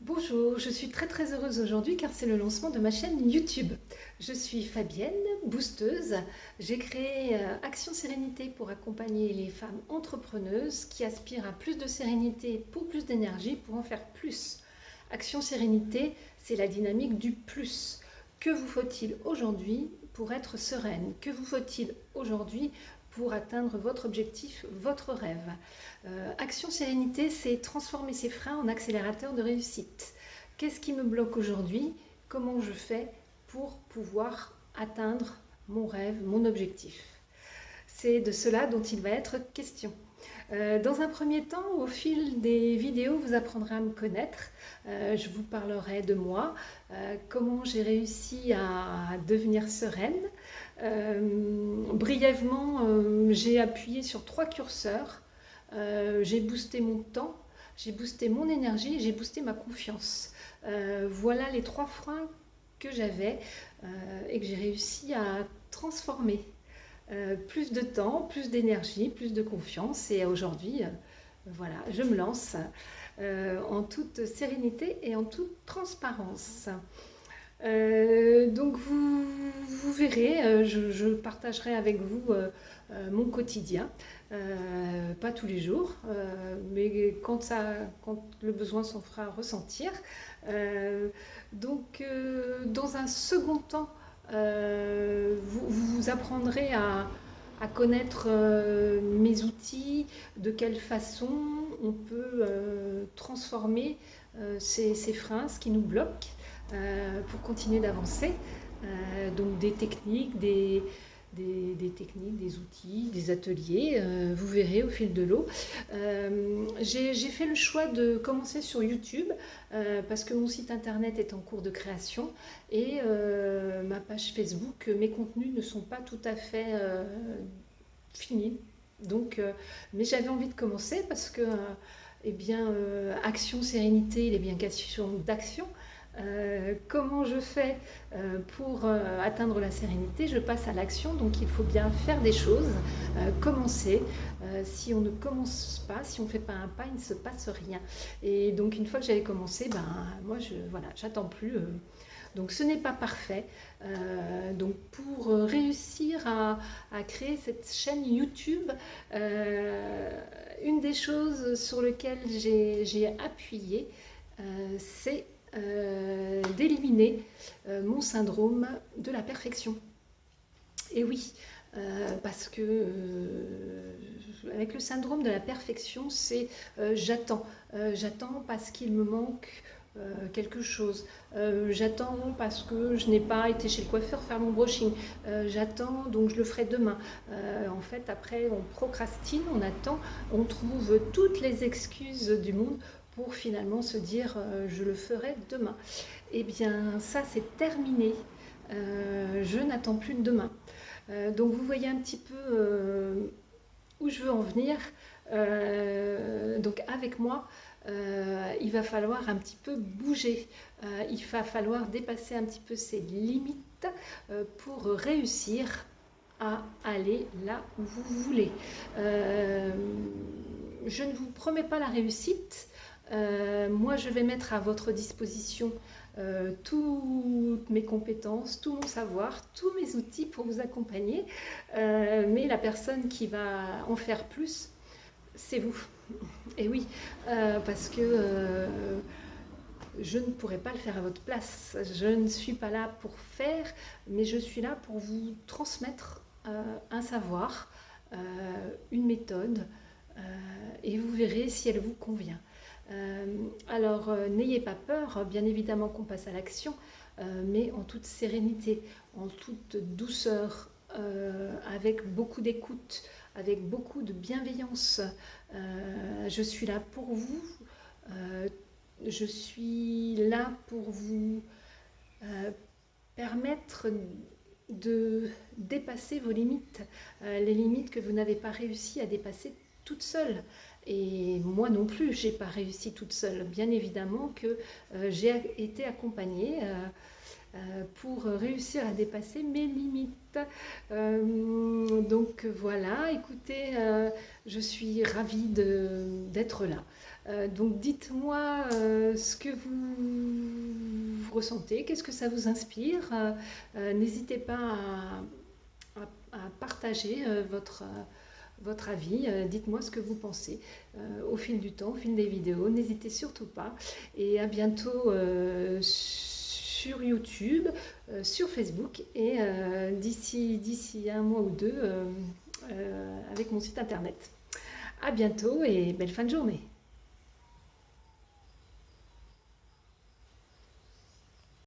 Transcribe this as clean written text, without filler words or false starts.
Bonjour, je suis très heureuse aujourd'hui car c'est le lancement de ma chaîne YouTube. Je suis Fabienne, boosteuse. J'ai créé Action Sérénité pour accompagner les femmes entrepreneuses qui aspirent à plus de sérénité pour plus d'énergie pour en faire plus. Action Sérénité, c'est la dynamique du plus. Que vous faut-il aujourd'hui pour être sereine? Que vous faut-il aujourd'hui pour atteindre votre objectif, votre rêve? Action Sérénité, c'est transformer ses freins en accélérateur de réussite. Qu'est-ce qui me bloque aujourd'hui? Comment je fais pour pouvoir atteindre mon rêve, mon objectif? C'est de cela dont il va être question. Dans un premier temps, au fil des vidéos, vous apprendrez à me connaître. Je vous parlerai de moi, comment j'ai réussi à devenir sereine. Brièvement, j'ai appuyé sur 3 curseurs. J'ai boosté mon temps, j'ai boosté mon énergie, j'ai boosté ma confiance. Voilà les 3 freins que j'avais et que j'ai réussi à transformer. Plus de temps, plus d'énergie, plus de confiance. Et aujourd'hui, voilà, je me lance en toute sérénité et en toute transparence. Donc vous verrez, je partagerai avec vous mon quotidien, pas tous les jours, mais quand le besoin s'en fera ressentir. Dans un second temps, vous apprendrez à connaître mes outils, de quelle façon on peut transformer ces freins, ce qui nous bloque, pour continuer d'avancer. Donc des techniques, des outils, des ateliers, vous verrez au fil de l'eau. J'ai fait le choix de commencer sur YouTube parce que mon site internet est en cours de création et ma page Facebook, mes contenus ne sont pas tout à fait finis. Donc, mais j'avais envie de commencer parce que Action Sérénité, il est bien question d'action. Comment je fais pour atteindre la sérénité? Je passe à l'action, donc il faut bien faire des choses, commencer. Si on ne commence pas, si on ne fait pas un pas, il ne se passe rien. Et donc une fois que j'avais commencé, moi voilà, j'attends plus. Donc ce n'est pas parfait. Donc pour réussir à créer cette chaîne YouTube, une des choses sur lesquelles j'ai appuyé, c'est d'éliminer mon syndrome de la perfection. Et oui, parce que avec le syndrome de la perfection, c'est j'attends. J'attends parce qu'il me manque quelque chose. J'attends parce que je n'ai pas été chez le coiffeur faire mon brushing. J'attends, donc je le ferai demain. En fait, après, on procrastine, on attend, on trouve toutes les excuses du monde pour finalement se dire je le ferai demain. Eh bien, ça, c'est terminé. Je n'attends plus de demain. Donc, vous voyez un petit peu où je veux en venir. Donc, avec moi, il va falloir un petit peu bouger. Il va falloir dépasser un petit peu ses limites pour réussir à aller là où vous voulez. Je ne vous promets pas la réussite. Moi, je vais mettre à votre disposition toutes mes compétences, tout mon savoir, tous mes outils pour vous accompagner. Mais la personne qui va en faire plus, c'est vous. Et oui, parce que je ne pourrai pas le faire à votre place. Je ne suis pas là pour faire, mais je suis là pour vous transmettre un savoir, une méthode, et vous verrez si elle vous convient. Alors, n'ayez pas peur, bien évidemment qu'on passe à l'action, mais en toute sérénité, en toute douceur, avec beaucoup d'écoute, avec beaucoup de bienveillance. Je suis là pour vous, je suis là pour vous permettre de dépasser vos limites, les limites que vous n'avez pas réussi à dépasser toute seule. Et moi non plus, j'ai pas réussi toute seule. Bien évidemment que j'ai été accompagnée pour réussir à dépasser mes limites. Donc voilà, écoutez, je suis ravie d'être là. Donc dites-moi ce que vous ressentez, qu'est-ce que ça vous inspire. N'hésitez pas à partager votre avis. Dites-moi ce que vous pensez au fil du temps, au fil des vidéos. N'hésitez surtout pas. Et à bientôt sur YouTube, sur Facebook et d'ici un mois ou deux avec mon site internet. À bientôt et belle fin de journée.